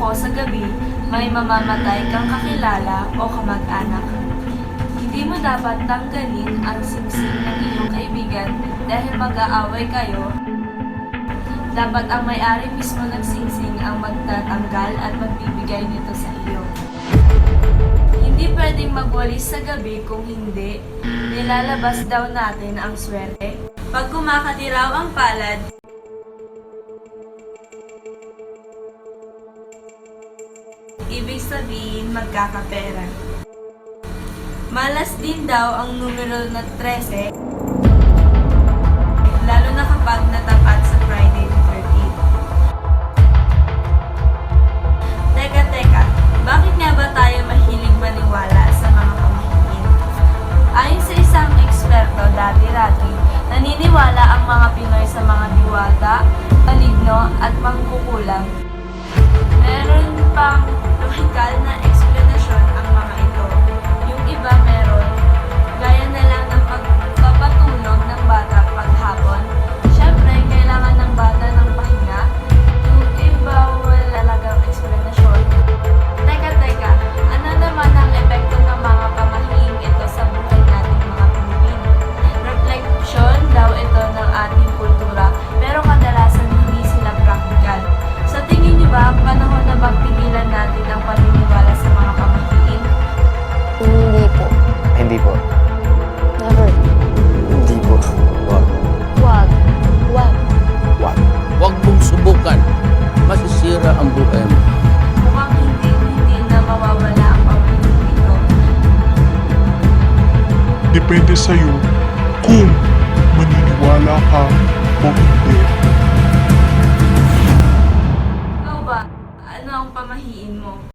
ko sa gabi, may mamamatay kang kakilala o kamag-anak. Hindi mo dapat tanggalin ang singsing ng iyong kaibigan dahil mag-aaway kayo. Dapat ang may-ari mismo ng singsing ang magtatanggal at magbibigay nito sa iyo. Hindi pwedeng magwalis sa gabi kung hindi, nilalabas daw natin ang swerte. Pag kumakadilaw ang palad, ibig sabihin magkakapera. Malas din daw ang numero na 13, lalo na kapag natapat sa Friday the 13th. Teka, bakit nga ba tayo mahilig maniwala sa mga pamahiin? Ayon sa isang eksperto dati-dati, naniniwala ang mga Pinoy sa mga diwata, maligno at mangkukulam. Meron pang lokal na eksplanasyon ang mga ito. Yung iba meron, gaya na lang ng pagpapatulog ng bata paghapon. Siyempre, kailangan ng bata ng pahinga. Yung iba wala talagang eksplanasyon. Teka, ano naman ang epekto ng mga pamahing ito sa buhay nating mga Pilipino? Reflection daw ito ng ating kultura, pero kadalasan hindi sila practical. Sa tingin niyo ba, panahon na bang pigilan natin ang paniniwala sa mga pamahiin? Hindi po. Hindi po. Never. Hindi po. Wag. Wag. Wag. Wag. Huwag mong subukan. Masisira ang buhay mo. Mukhang hindi na mawawala ang pamahiin ito. Depende sa'yo kung maniniwala ka o hindi. Ikaw ba, ano ang pamahiin mo?